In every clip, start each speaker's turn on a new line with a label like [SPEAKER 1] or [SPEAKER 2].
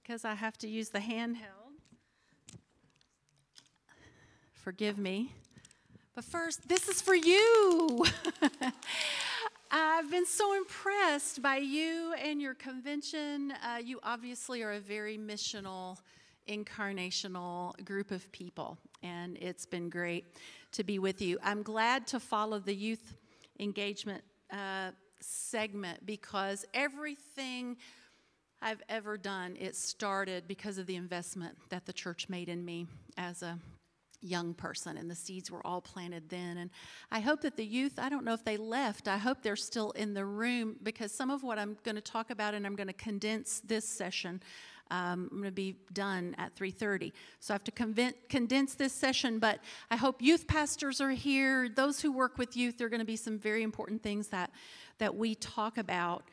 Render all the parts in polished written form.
[SPEAKER 1] because I have to use the handheld. Forgive me. But first, this is for you. I've been so impressed by you and your convention. You obviously are a very missional, incarnational group of people, and it's been great to be with you. I'm glad to follow the youth engagement segment because everything I've ever done, it started because of the investment that the church made in me as a young person, and the seeds were all planted then. And I hope that the youth, I don't know if they left, I hope they're still in the room, because some of what I'm going to talk about, and I'm going to condense this session, I'm going to be done at 3:30. So I have to condense this session, but I hope youth pastors are here. Those who work with youth, there are going to be some very important things that we talk about.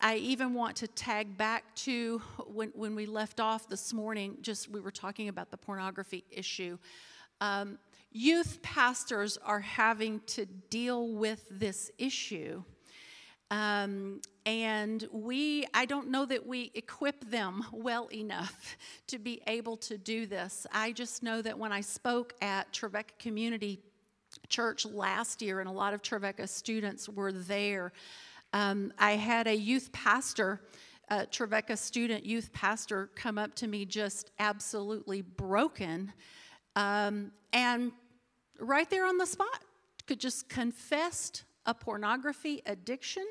[SPEAKER 1] I even want to tag back to when we left off this morning, we were talking about the pornography issue. Youth pastors are having to deal with this issue. And I don't know that we equip them well enough to be able to do this. I just know that when I spoke at Trevecca Community Church last year, and a lot of Trevecca students were there, I had a youth pastor, Trevecca student youth pastor, come up to me just absolutely broken, and right there on the spot could just confess a pornography addiction,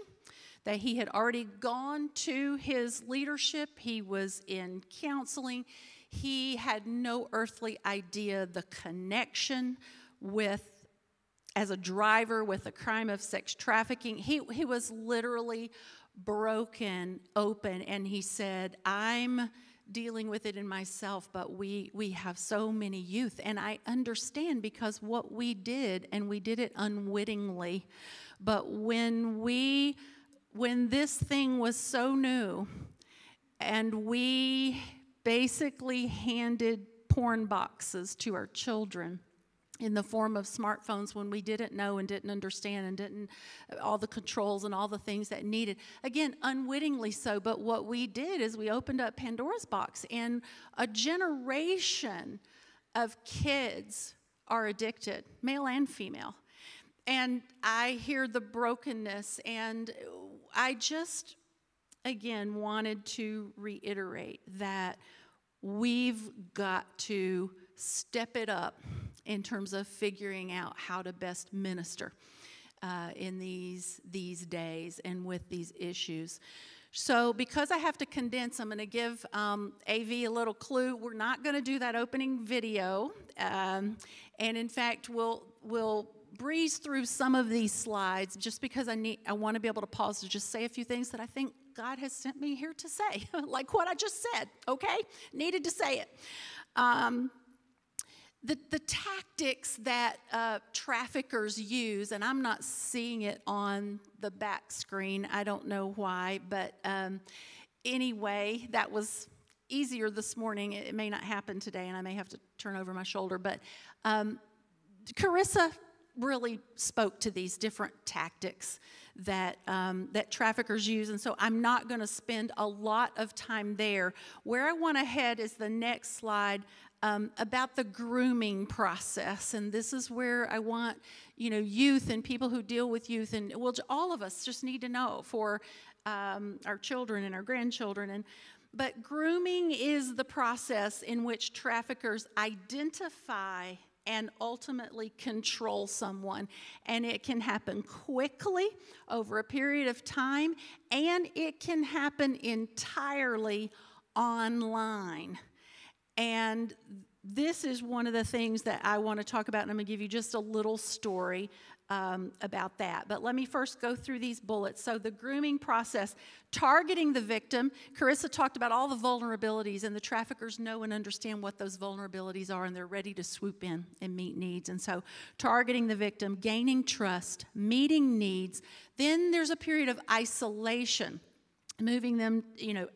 [SPEAKER 1] that he had already gone to his leadership. He was in counseling. He had no earthly idea the connection as a driver with a crime of sex trafficking. He was literally broken open, and he said, I'm dealing with it in myself, but we have so many youth. And I understand, because what we did, and we did it unwittingly, but when this thing was so new, and we basically handed porn boxes to our children in the form of smartphones when we didn't know and didn't understand and didn't all the controls and all the things that needed. Again, unwittingly so, but what we did is we opened up Pandora's box, and a generation of kids are addicted, male and female. And I hear the brokenness, and I just, again, wanted to reiterate that we've got to step it up in terms of figuring out how to best minister in these days and with these issues. So because I have to condense, I'm going to give AV a little clue. We're not going to do that opening video. And in fact, we'll breeze through some of these slides just because I want to be able to pause to just say a few things that I think God has sent me here to say, like what I just said, okay? Needed to say it. The tactics that traffickers use, and I'm not seeing it on the back screen, I don't know why, but anyway, that was easier this morning. It may not happen today, and I may have to turn over my shoulder, but Carissa really spoke to these different tactics that traffickers use, and so I'm not going to spend a lot of time there. Where I want to head is the next slide, about the grooming process, and this is where I want youth and people who deal with youth, and all of us just need to know for our children and our grandchildren. But grooming is the process in which traffickers identify and ultimately control someone. And it can happen quickly over a period of time, and it can happen entirely online. And this is one of the things that I want to talk about, and I'm going to give you just a little story about that. But let me first go through these bullets. So the grooming process, targeting the victim. Carissa talked about all the vulnerabilities, and the traffickers know and understand what those vulnerabilities are, and they're ready to swoop in and meet needs. And so targeting the victim, gaining trust, meeting needs. Then there's a period of isolation, moving them,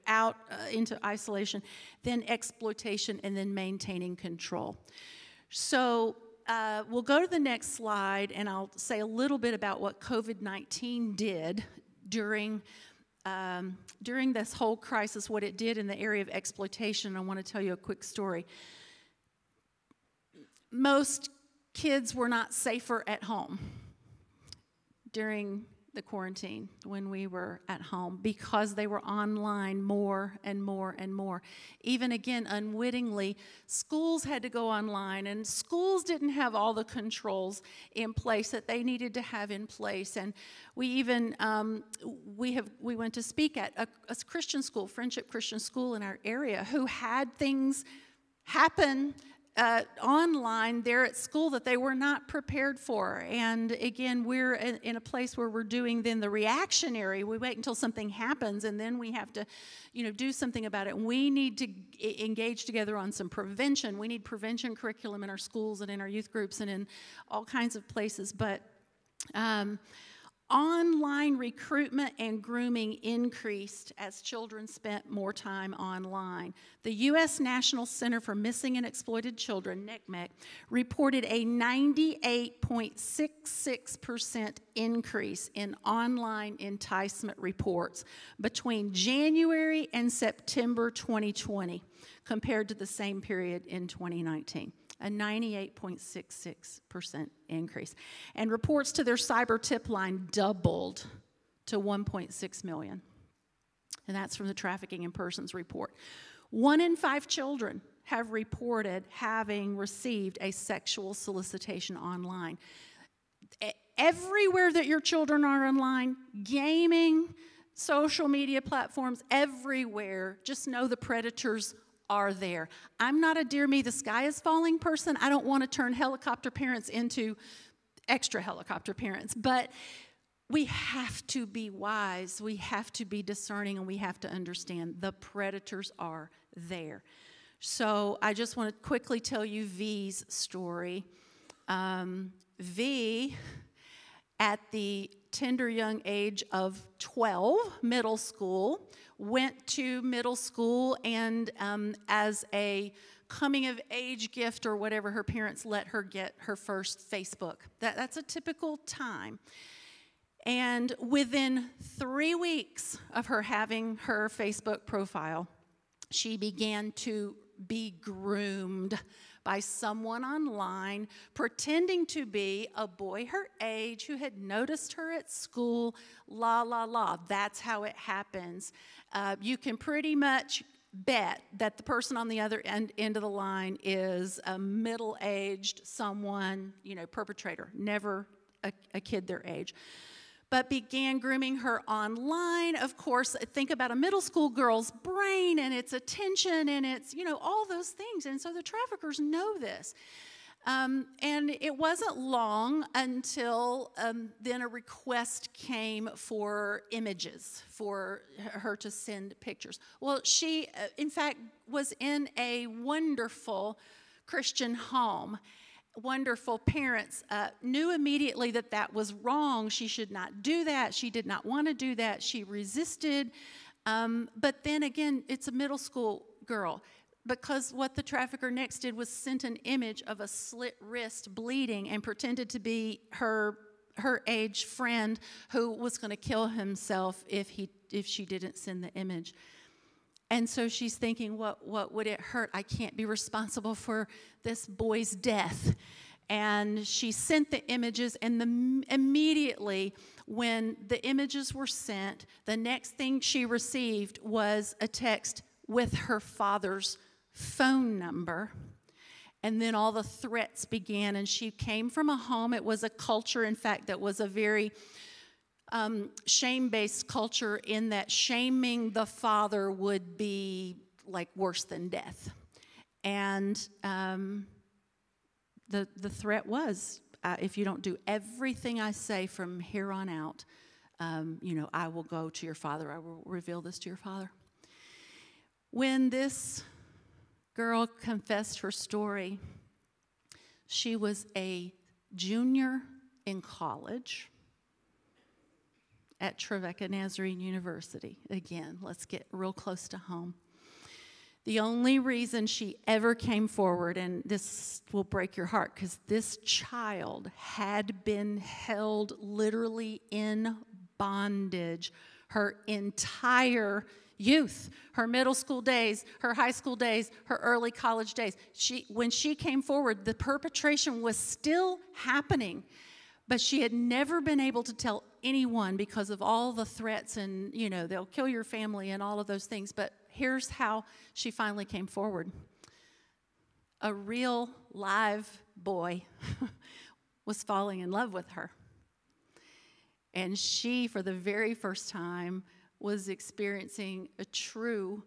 [SPEAKER 1] out into isolation, then exploitation, and then maintaining control. So we'll go to the next slide, and I'll say a little bit about what COVID-19 did during during this whole crisis, what it did in the area of exploitation. I want to tell you a quick story. Most kids were not safer at home during the quarantine when we were at home because they were online more and more and more. Even again, unwittingly, schools had to go online, and schools didn't have all the controls in place that they needed to have in place. And we even we went to speak at a Christian school, Friendship Christian School in our area, who had things happen online there at school that they were not prepared for. And again, we're in a place where we're doing then the reactionary. We wait until something happens, and then we have to, do something about it. We need to engage together on some prevention. We need prevention curriculum in our schools and in our youth groups and in all kinds of places. But online recruitment and grooming increased as children spent more time online. The U.S. National Center for Missing and Exploited Children, NCMEC, reported a 98.66% increase in online enticement reports between January and September 2020 compared to the same period in 2019. A 98.66% increase. And reports to their cyber tip line doubled to 1.6 million. And that's from the Trafficking in Persons report. 1 in 5 children have reported having received a sexual solicitation online. Everywhere that your children are online, gaming, social media platforms, everywhere, just know the predators are there. I'm not a dear me, the sky is falling person. I don't want to turn helicopter parents into extra helicopter parents, but we have to be wise, we have to be discerning, and we have to understand the predators are there. So I just want to quickly tell you V's story. V, at the tender young age of 12, middle school, went to middle school, and as a coming-of-age gift or whatever, her parents let her get her first Facebook. That's a typical time. And within 3 weeks of her having her Facebook profile, she began to be groomed by someone online pretending to be a boy her age who had noticed her at school, la, la, la. That's how it happens. You can pretty much bet that the person on the other end of the line is a middle-aged someone, perpetrator, never a kid their age. But began grooming her online. Of course, think about a middle school girl's brain and its attention and its, all those things. And so the traffickers know this. And it wasn't long until then a request came for images, for her to send pictures. Well, she, in fact, was in a wonderful Christian home. Wonderful parents knew immediately that that was wrong. She should not do that. She did not want to do that. She resisted. But then again, it's a middle school girl, because what the trafficker next did was sent an image of a slit wrist bleeding and pretended to be her age friend who was going to kill himself if she didn't send the image. And so she's thinking, what would it hurt? I can't be responsible for this boy's death. And she sent the images, and immediately when the images were sent, the next thing she received was a text with her father's phone number. And then all the threats began, and she came from a home. It was a culture, in fact, that was a very shame-based culture, in that shaming the father would be like worse than death. And the threat was, if you don't do everything I say from here on out, I will go to your father. I will reveal this to your father. When this girl confessed her story, she was a junior in college at Trevecca Nazarene University. Again, let's get real close to home. The only reason she ever came forward, and this will break your heart, because this child had been held literally in bondage her entire youth, her middle school days, her high school days, her early college days. When she came forward, the perpetration was still happening, but she had never been able to tell anyone because of all the threats and, they'll kill your family and all of those things. But here's how she finally came forward. A real live boy was falling in love with her. And she, for the very first time, was experiencing a true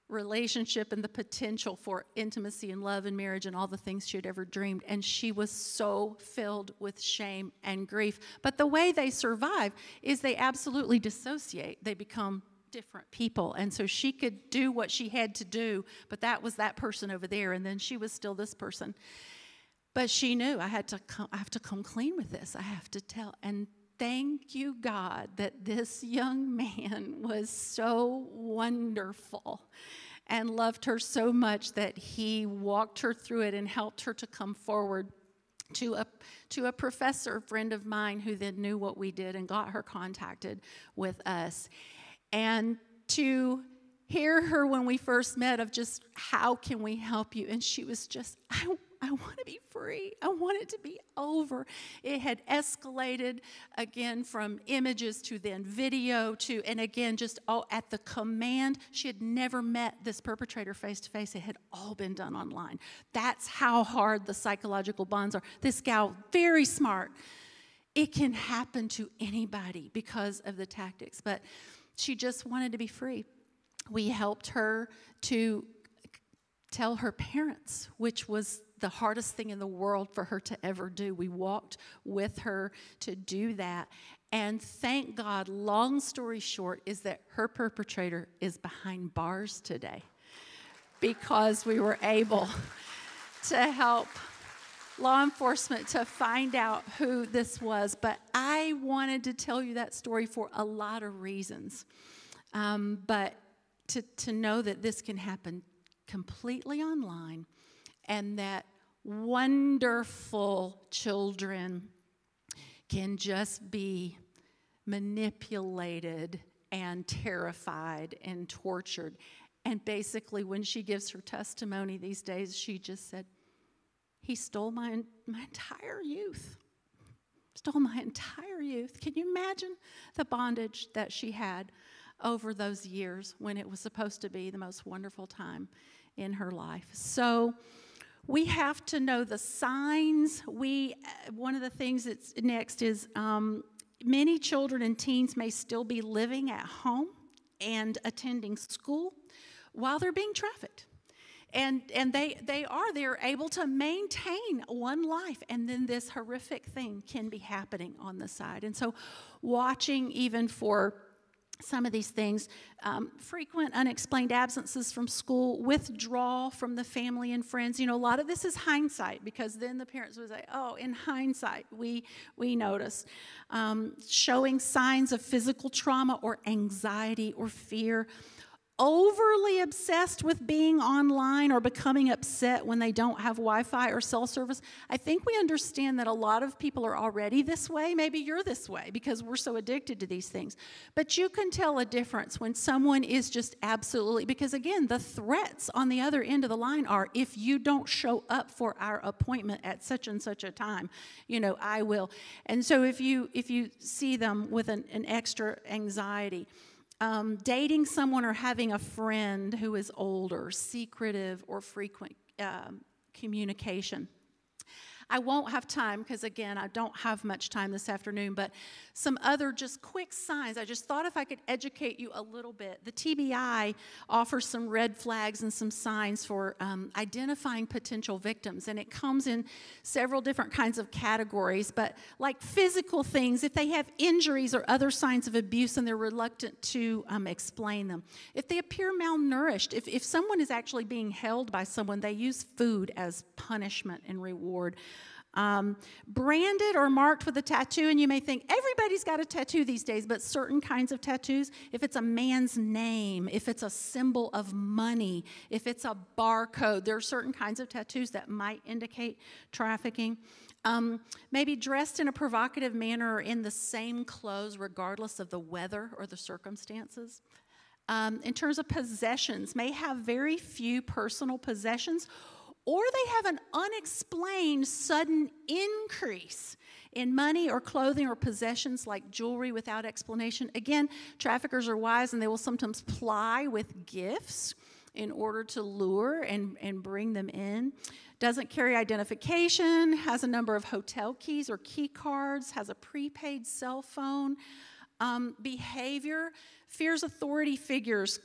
[SPEAKER 1] relationship and the potential for intimacy and love and marriage and all the things she had ever dreamed. And she was so filled with shame and grief. But the way they survive is they absolutely dissociate. They become different people. And so she could do what she had to do, but that was that person over there, and then she was still this person. But she knew, I have to come clean with this. I have to tell. And thank you, God, that this young man was so wonderful and loved her so much that he walked her through it and helped her to come forward to a professor friend of mine who then knew what we did and got her contacted with us. And to hear her when we first met of just, how can we help you? And she was just, I want to be free. I want it to be over. It had escalated again from images to then video to, and again, just all at the command. She had never met this perpetrator face to face. It had all been done online. That's how hard the psychological bonds are. This gal, very smart. It can happen to anybody because of the tactics, but she just wanted to be free. We helped her to tell her parents, which was the hardest thing in the world for her to ever do. We walked with her to do that. And thank God, long story short, is that her perpetrator is behind bars today because we were able to help law enforcement to find out who this was. But I wanted to tell you that story for a lot of reasons. But to know that this can happen completely online, and that wonderful children can just be manipulated and terrified and tortured. And basically, when she gives her testimony these days, she just said, he stole my entire youth. Stole my entire youth. Can you imagine the bondage that she had over those years when it was supposed to be the most wonderful time in her life? So we have to know the signs. One of the things that's next is many children and teens may still be living at home and attending school while they're being trafficked. And they're able to maintain one life, and then this horrific thing can be happening on the side. And so watching even for some of these things, frequent unexplained absences from school, withdrawal from the family and friends. A lot of this is hindsight, because then the parents would say, oh, in hindsight, we noticed. Showing signs of physical trauma or anxiety or fear. Overly obsessed with being online or becoming upset when they don't have Wi-Fi or cell service. I think we understand that a lot of people are already this way. Maybe you're this way because we're so addicted to these things. But you can tell a difference when someone is just absolutely, because again, the threats on the other end of the line are, if you don't show up for our appointment at such and such a time, I will. And so if you see them with an extra anxiety, dating someone or having a friend who is older, secretive or frequent communication. I won't have time because, again, I don't have much time this afternoon, but some other just quick signs. I just thought if I could educate you a little bit. The TBI offers some red flags and some signs for identifying potential victims, and it comes in several different kinds of categories, but like physical things, if they have injuries or other signs of abuse and they're reluctant to explain them. If they appear malnourished, if someone is actually being held by someone, they use food as punishment and reward. Branded or marked with a tattoo, and you may think everybody's got a tattoo these days, but certain kinds of tattoos, if it's a man's name, if it's a symbol of money, if it's a barcode, there are certain kinds of tattoos that might indicate trafficking. Maybe dressed in a provocative manner or in the same clothes regardless of the weather or the circumstances. In terms of possessions, may have very few personal possessions, or they have an unexplained sudden increase in money or clothing or possessions like jewelry without explanation. Again, traffickers are wise, and they will sometimes ply with gifts in order to lure and bring them in. Doesn't carry identification, has a number of hotel keys or key cards, has a prepaid cell phone. Behavior, fears authority figures,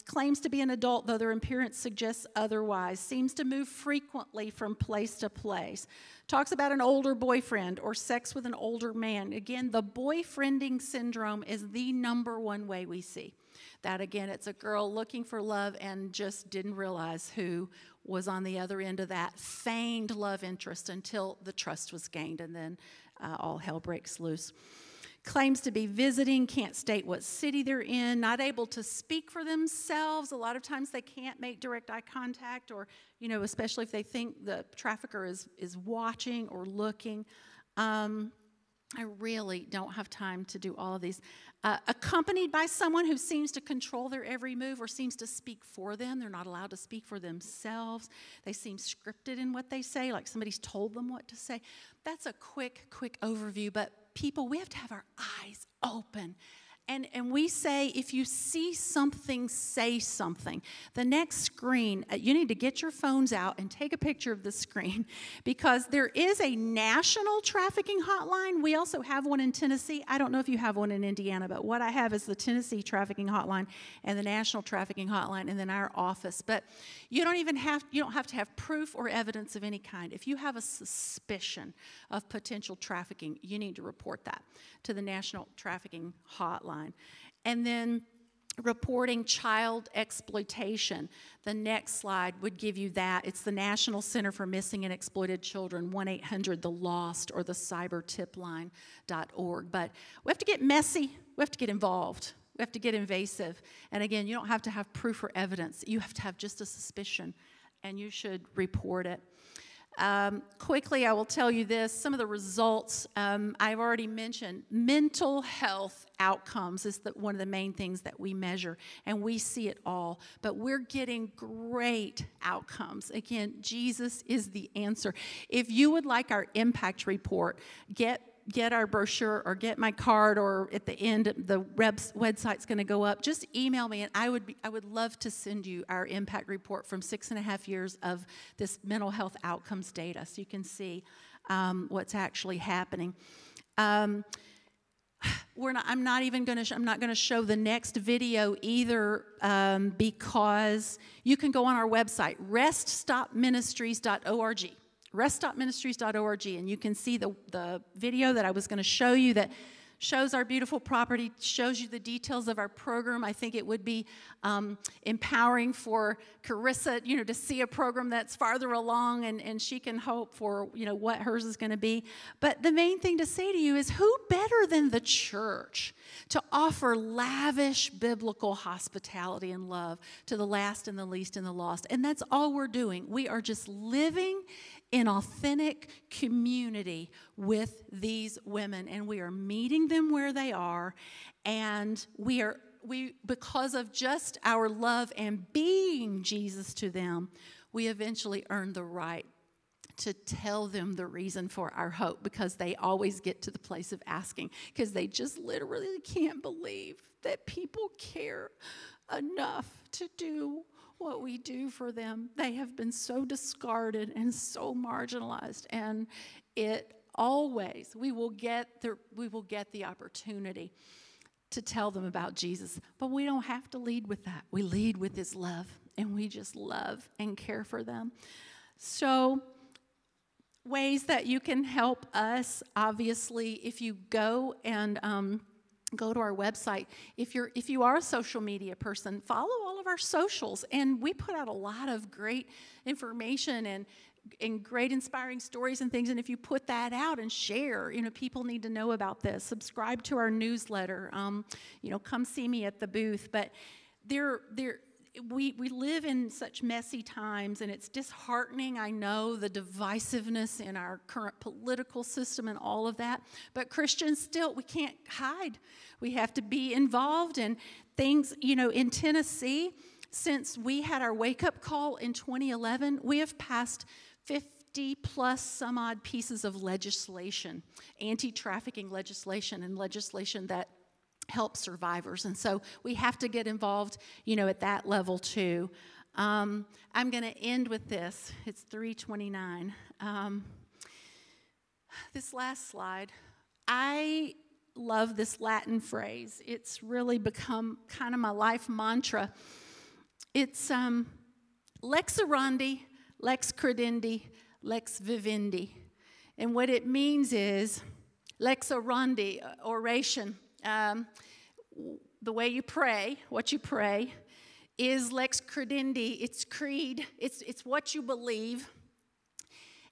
[SPEAKER 1] claims to be an adult, though their appearance suggests otherwise, seems to move frequently from place to place, talks about an older boyfriend or sex with an older man. Again, the boyfriending syndrome is the number one way we see that. Again, it's a girl looking for love and just didn't realize who was on the other end of that feigned love interest until the trust was gained, and then all hell breaks loose. Claims to be visiting, can't state what city they're in, not able to speak for themselves. A lot of times they can't make direct eye contact, or, especially if they think the trafficker is watching or looking. I really don't have time to do all of these. Accompanied by someone who seems to control their every move or seems to speak for them. They're not allowed to speak for themselves. They seem scripted in what they say, like somebody's told them what to say. That's a quick overview, but people, we have to have our eyes open. And we say, if you see something, say something. The next screen, you need to get your phones out and take a picture of the screen, because there is a national trafficking hotline. We also have one in Tennessee. I don't know if you have one in Indiana, but what I have is the Tennessee trafficking hotline and the national trafficking hotline, and then our office. But you don't have to have proof or evidence of any kind. If you have a suspicion of potential trafficking, you need to report that to the national trafficking hotline. And then reporting child exploitation. The next slide would give you that. It's the National Center for Missing and Exploited Children, 1-800-THE-LOST, or the cybertipline.org. But we have to get messy. We have to get involved. We have to get invasive. And again, you don't have to have proof or evidence. You have to have just a suspicion, and you should report it. Quickly, I will tell you this. Some of the results I've already mentioned. Mental health outcomes is one of the main things that we measure, and we see it all. But we're getting great outcomes. Again, Jesus is the answer. If you would like our impact report, get our brochure or get my card, or at the end, the website's going to go up. Just email me, and I would love to send you our impact report from 6.5 years of this mental health outcomes data, so you can see what's actually happening. I'm not going to show the next video either, because you can go on our website, RestStopMinistries.org. RestStopMinistries.org, and you can see the video that I was going to show you that shows our beautiful property, shows you the details of our program. I think it would be empowering for Carissa, to see a program that's farther along, and she can hope for, what hers is going to be. But the main thing to say to you is, who better than the church to offer lavish biblical hospitality and love to the last and the least and the lost? And that's all we're doing. We are just living in authentic community with these women, and we are meeting them where they are, and we because of just our love and being Jesus to them, we eventually earn the right to tell them the reason for our hope, because they always get to the place of asking, because they just literally can't believe that people care enough to do what we do for them. They have been so discarded and so marginalized, and we will get the opportunity to tell them about Jesus. But we don't have to lead with that. We lead with his love, and we just love and care for them. So, ways that you can help us, obviously, if you go and go to our website. If you are a social media person, follow all of our socials, and we put out a lot of great information and great inspiring stories and things. And if you put that out and share, people need to know about this. Subscribe to our newsletter. Come see me at the booth. But we live in such messy times, and it's disheartening. I know the divisiveness in our current political system and all of that. But Christians still, we can't hide. We have to be involved in things. In Tennessee, since we had our wake-up call in 2011, we have passed 50 plus some odd pieces of legislation, anti-trafficking legislation, and legislation that help survivors. And so we have to get involved, at that level too. I'm going to end with this. It's 3:29. This last slide. I love this Latin phrase. It's really become kind of my life mantra. It's lex orandi, lex credendi, lex vivendi. And what it means is lex orandi, oration. The way you pray, what you pray, is lex credendi. It's creed. It's what you believe.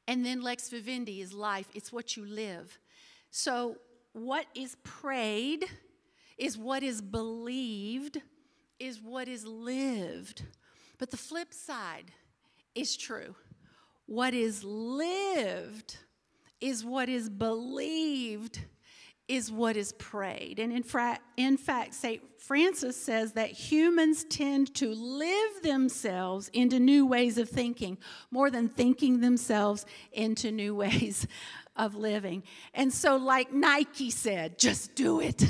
[SPEAKER 1] And then lex vivendi is life. It's what you live. So what is prayed is what is believed, is what is lived. But the flip side is true. What is lived is what is believed, is what is prayed. And in fact, St. Francis says that humans tend to live themselves into new ways of thinking more than thinking themselves into new ways of living. And so, like Nike said, just do it.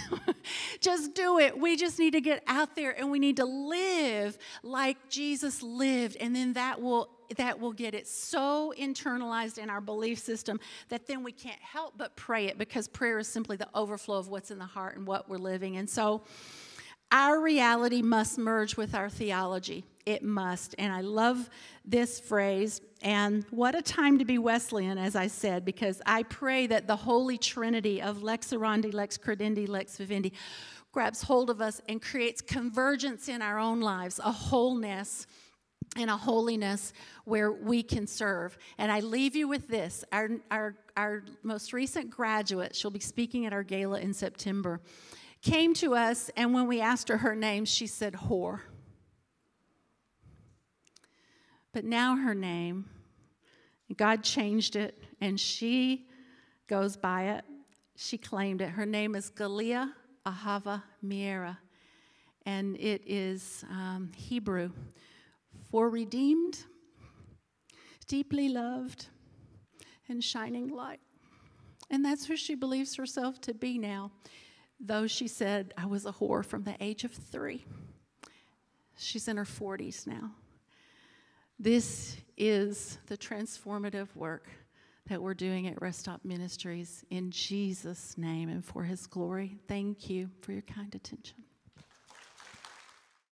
[SPEAKER 1] Just do it. We just need to get out there, and we need to live like Jesus lived, and then that will get it so internalized in our belief system that then we can't help but pray it, because prayer is simply the overflow of what's in the heart and what we're living. And so our reality must merge with our theology. It must. And I love this phrase. And what a time to be Wesleyan, as I said, because I pray that the Holy Trinity of lex orandi, lex credendi, lex vivendi grabs hold of us and creates convergence in our own lives, a wholeness and a holiness where we can serve. And I leave you with this. Our most recent graduate, she'll be speaking at our gala in September, came to us, and when we asked her name, she said whore. But now her name, God changed it, and she goes by it. She claimed it. Her name is Galia Ahava Miera, and it is Hebrew for redeemed, deeply loved, and shining light. And that's who she believes herself to be now, though she said, I was a whore from the age of 3. She's in her 40s now. This is the transformative work that we're doing at RestStop Ministries in Jesus' name and for his glory. Thank you for your kind attention.